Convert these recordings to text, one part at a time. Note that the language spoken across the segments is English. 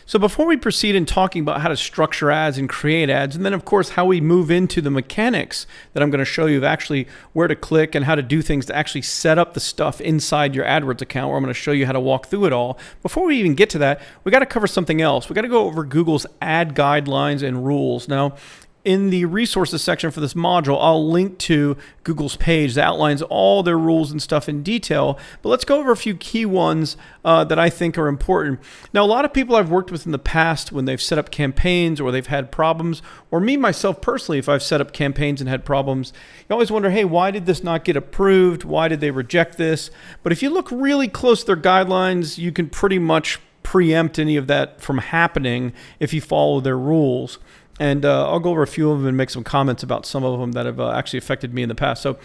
So before we proceed in talking about how to structure ads and create ads, and then of course how we move into the mechanics that I'm going to show you of actually where to click and how to do things to actually set up the stuff inside your AdWords account, where I'm going to show you how to walk through it all. Before we even get to that, we got to cover something else. We got to go over Google's ad guidelines and rules. Now, in the resources section for this module, I'll link to Google's page that outlines all their rules and stuff in detail. But let's go over a few key ones that I think are important. Now, a lot of people I've worked with in the past, when they've set up campaigns or they've had problems, or me myself personally, if I've set up campaigns and had problems, you always wonder, hey, why did this not get approved? Why did they reject this? But if you look really close to their guidelines, you can pretty much preempt any of that from happening if you follow their rules. And I'll go over a few of them and make some comments about some of them that have actually affected me in the past. So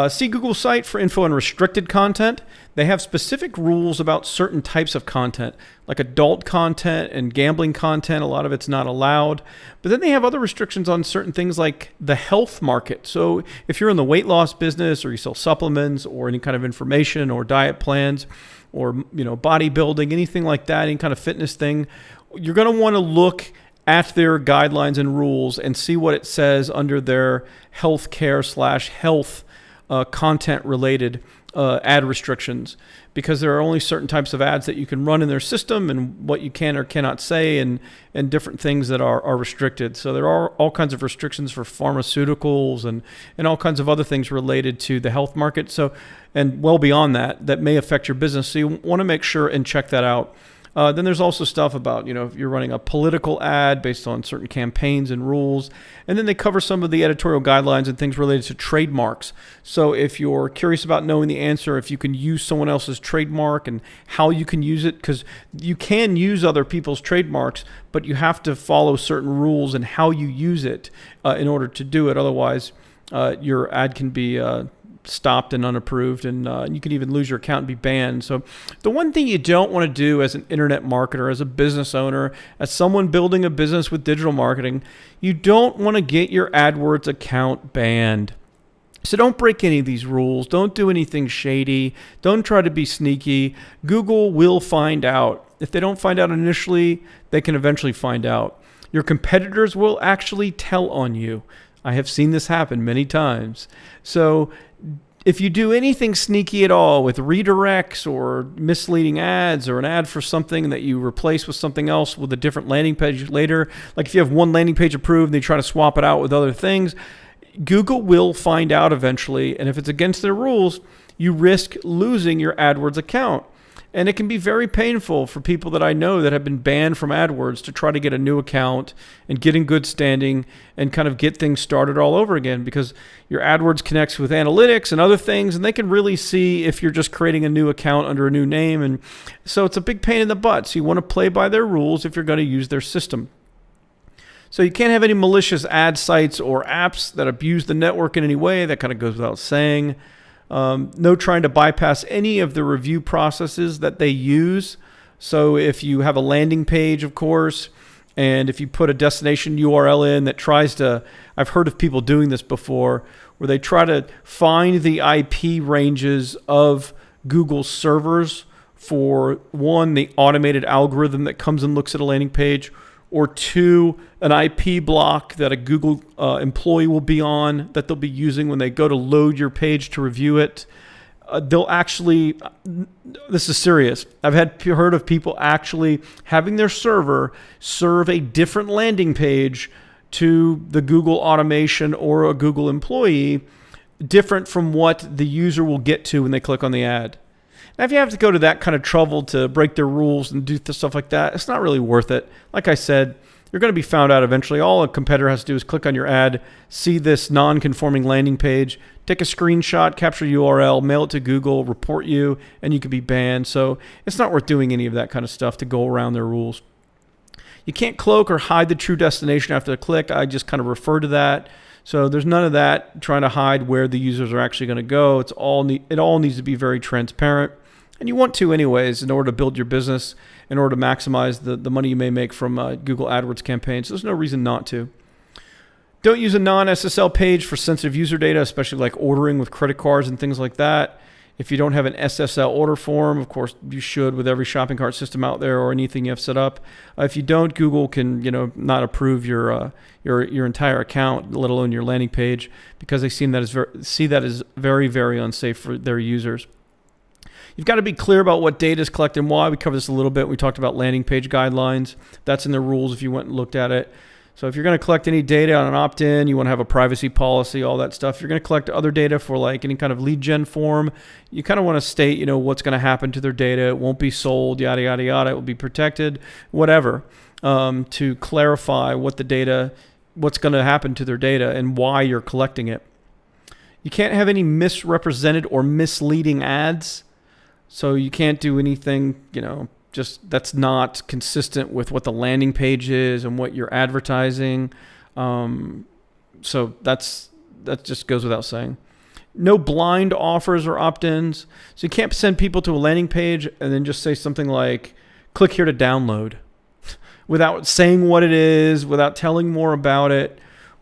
see Google's site for info on restricted content. They have specific rules about certain types of content, like adult content and gambling content. A lot of it's not allowed. But then they have other restrictions on certain things like the health market. So if you're in the weight loss business, or you sell supplements or any kind of information or diet plans, or bodybuilding, anything like that, any kind of fitness thing, you're going to want to look at their guidelines and rules and see what it says under their healthcare/health content related ad restrictions, because there are only certain types of ads that you can run in their system and what you can or cannot say, and different things that are restricted. So there are all kinds of restrictions for pharmaceuticals and all kinds of other things related to the health market. So, and well beyond that may affect your business. So you want to make sure and check that out. Then there's also stuff about, if you're running a political ad based on certain campaigns and rules. And then they cover some of the editorial guidelines and things related to trademarks. So if you're curious about knowing the answer, if you can use someone else's trademark and how you can use it, because you can use other people's trademarks, but you have to follow certain rules and how you use it in order to do it. Otherwise, your ad can be stopped and unapproved, and you can even lose your account and be banned. So the one thing you don't want to do as an internet marketer, as a business owner, as someone building a business with digital marketing, you don't want to get your AdWords account banned. So don't break any of these rules. Don't do anything shady. Don't try to be sneaky. Google will find out. If they don't find out initially, they can eventually find out. Your competitors will actually tell on you. I have seen this happen many times. So if you do anything sneaky at all with redirects or misleading ads, or an ad for something that you replace with something else with a different landing page later, like if you have one landing page approved and they try to swap it out with other things, Google will find out eventually. And if it's against their rules, you risk losing your AdWords account. And it can be very painful for people that I know that have been banned from AdWords to try to get a new account and get in good standing and kind of get things started all over again, because your AdWords connects with analytics and other things, and they can really see if you're just creating a new account under a new name. And so it's a big pain in the butt. So you want to play by their rules if you're going to use their system. So you can't have any malicious ad sites or apps that abuse the network in any way. That kind of goes without saying. No trying to bypass any of the review processes that they use. So if you have a landing page, of course, and if you put a destination URL in that tries to, I've heard of people doing this before, where they try to find the IP ranges of Google's servers for, one, the automated algorithm that comes and looks at a landing page, or two, an IP block that a Google employee will be on that they'll be using when they go to load your page to review it. They'll actually, this is serious, I've heard of people actually having their server serve a different landing page to the Google automation or a Google employee, different from what the user will get to when they click on the ad. Now, if you have to go to that kind of trouble to break their rules and do stuff like that, it's not really worth it. Like I said, you're going to be found out eventually. All a competitor has to do is click on your ad, see this non-conforming landing page, take a screenshot, capture URL, mail it to Google, report you, and you could be banned. So it's not worth doing any of that kind of stuff to go around their rules. You can't cloak or hide the true destination after the click. I just kind of refer to that. So there's none of that trying to hide where the users are actually going to go. It all needs to be very transparent. And you want to anyways in order to build your business, in order to maximize the money you may make from Google AdWords campaigns. So there's no reason not to. Don't use a non-SSL page for sensitive user data, especially like ordering with credit cards and things like that. If you don't have an SSL order form, of course you should with every shopping cart system out there or anything you have set up. If you don't, Google can not approve your entire account, let alone your landing page, because they see that as very, very unsafe for their users. You've got to be clear about what data is collected and why. We covered this a little bit. We talked about landing page guidelines. That's in the rules if you went and looked at it. So if you're going to collect any data on an opt-in, you want to have a privacy policy, all that stuff. If you're going to collect other data for like any kind of lead gen form, you kind of want to state, what's going to happen to their data. It won't be sold, yada, yada, yada. It will be protected, whatever, to clarify what's going to happen to their data and why you're collecting it. You can't have any misrepresented or misleading ads. So you can't do anything, just that's not consistent with what the landing page is and what you're advertising. So that just goes without saying. No blind offers or opt-ins. So you can't send people to a landing page and then just say something like, click here to download without saying what it is, without telling more about it.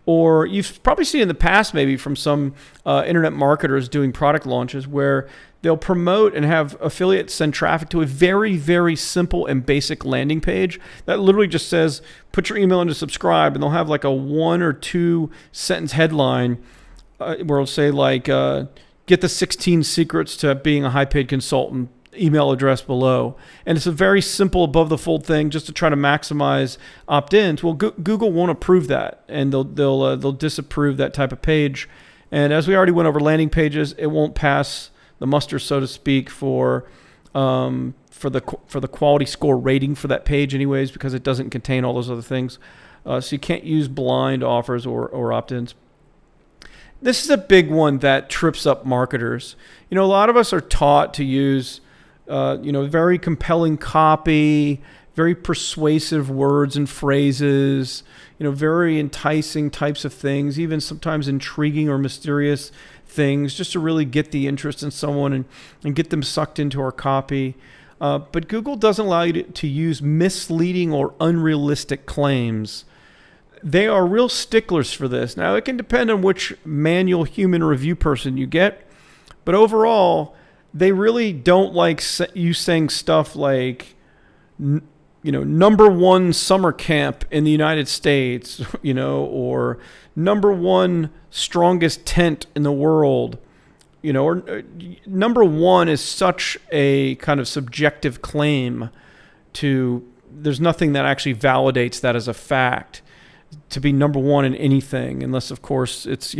Or you've probably seen in the past maybe from some internet marketers doing product launches where they'll promote and have affiliates send traffic to a very, very simple and basic landing page that literally just says, put your email in to subscribe. And they'll have like a 1 or 2 sentence headline where it'll say like, get the 16 secrets to being a high paid consultant, email address below. And it's a very simple above the fold thing just to try to maximize opt-ins. Well, Google won't approve that, and they'll disapprove that type of page. And as we already went over landing pages, it won't pass the muster, so to speak, for the quality score rating for that page anyways, because it doesn't contain all those other things. So you can't use blind offers or opt-ins. This is a big one that trips up marketers. A lot of us are taught to use very compelling copy, very persuasive words and phrases, very enticing types of things, even sometimes intriguing or mysterious things, just to really get the interest in someone and get them sucked into our copy. But Google doesn't allow you to use misleading or unrealistic claims. They are real sticklers for this. Now, it can depend on which manual human review person you get, but overall, they really don't like you saying stuff like, number 1 summer camp in the United States, or number 1 strongest tent in the world, or number 1 is such a kind of subjective claim there's nothing that actually validates that as a fact to be number 1 in anything, unless of course it's,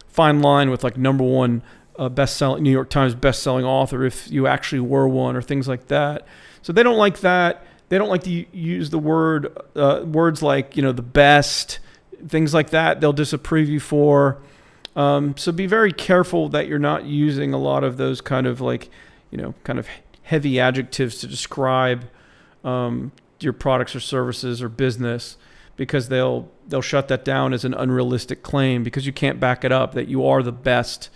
fine line with like number 1 best-selling New York Times best-selling author if you actually were one, or things like that. So they don't like that. They don't like to use the words like the best, things like that. They'll disapprove you for. So be very careful that you're not using a lot of those kind of like kind of heavy adjectives to describe your products or services or business, because they'll shut that down as an unrealistic claim because you can't back it up that you are the best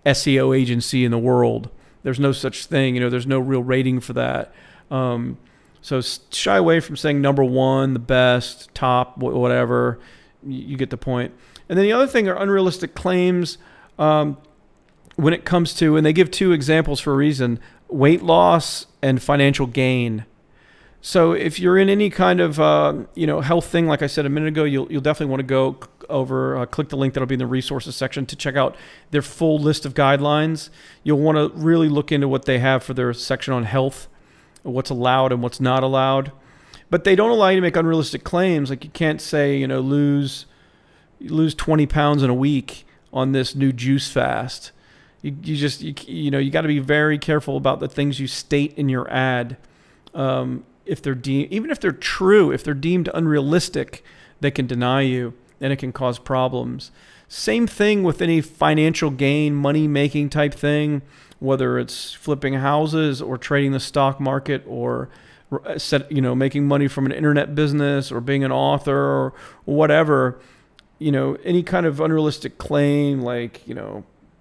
SEO agency in the world. There's no such thing, there's no real rating for that. So shy away from saying number 1, the best, top, whatever. You get the point. And then the other thing are unrealistic claims when it comes to, and they give 2 examples for a reason, weight loss and financial gain. So if you're in any kind of health thing, like I said a minute ago, you'll definitely want to go over, click the link that'll be in the resources section to check out their full list of guidelines. You'll want to really look into what they have for their section on health, what's allowed and what's not allowed. But they don't allow you to make unrealistic claims. Like you can't say, lose 20 pounds in a week on this new juice fast. You got to be very careful about the things you state in your ad. If they're even if they're true, if they're deemed unrealistic, they can deny you and it can cause problems. Same thing with any financial gain, money-making type thing, whether it's flipping houses or trading the stock market or making money from an internet business or being an author or whatever. Any kind of unrealistic claim like,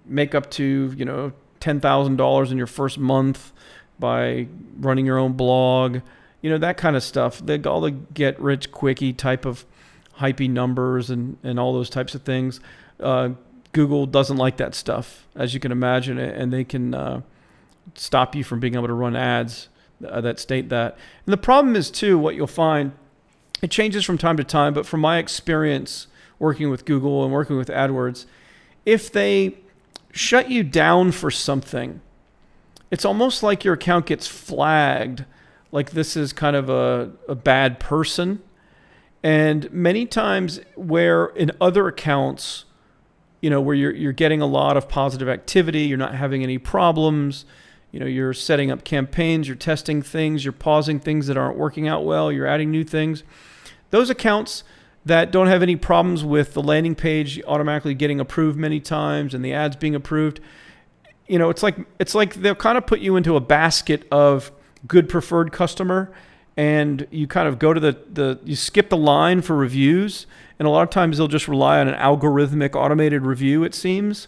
make up to, $10,000 in your first month by running your own blog, that kind of stuff. All the get rich quickie type of hypey numbers and all those types of things. Google doesn't like that stuff, as you can imagine, and they can stop you from being able to run ads that state that. And the problem is, too, what you'll find, it changes from time to time, but from my experience working with Google and working with AdWords, if they shut you down for something, it's almost like your account gets flagged, like this is kind of a bad person. And many times where in other accounts, where you're getting a lot of positive activity, you're not having any problems, you're setting up campaigns, you're testing things, you're pausing things that aren't working out well, you're adding new things. Those accounts that don't have any problems with the landing page automatically getting approved many times and the ads being approved, it's like they'll kind of put you into a basket of good preferred customer, and you kind of go to you skip the line for reviews, and a lot of times they'll just rely on an algorithmic automated review, it seems.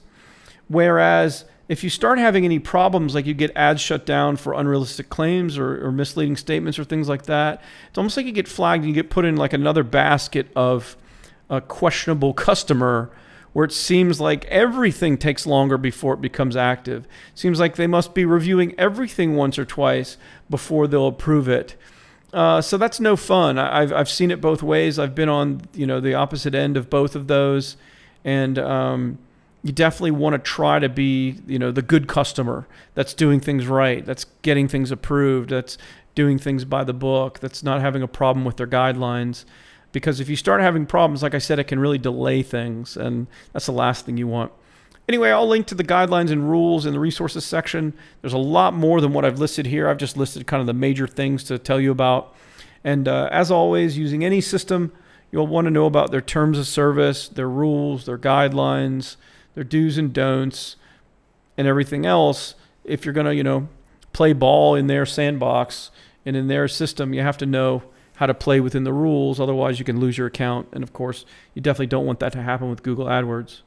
Whereas if you start having any problems, like you get ads shut down for unrealistic claims or misleading statements or things like that, it's almost like you get flagged and you get put in like another basket of a questionable customer, where it seems like everything takes longer before it becomes active. It seems like they must be reviewing everything once or twice before they'll approve it. So that's no fun. I've seen it both ways. I've been on the opposite end of both of those, and you definitely want to try to be the good customer that's doing things right, that's getting things approved, that's doing things by the book, that's not having a problem with their guidelines. Because if you start having problems, like I said, it can really delay things, and that's the last thing you want. Anyway, I'll link to the guidelines and rules in the resources section. There's a lot more than what I've listed here. I've just listed kind of the major things to tell you about. And as always, using any system, you'll want to know about their terms of service, their rules, their guidelines, their do's and don'ts, and everything else. If you're going to, play ball in their sandbox and in their system, you have to know how to play within the rules. Otherwise, you can lose your account. And of course, you definitely don't want that to happen with Google AdWords.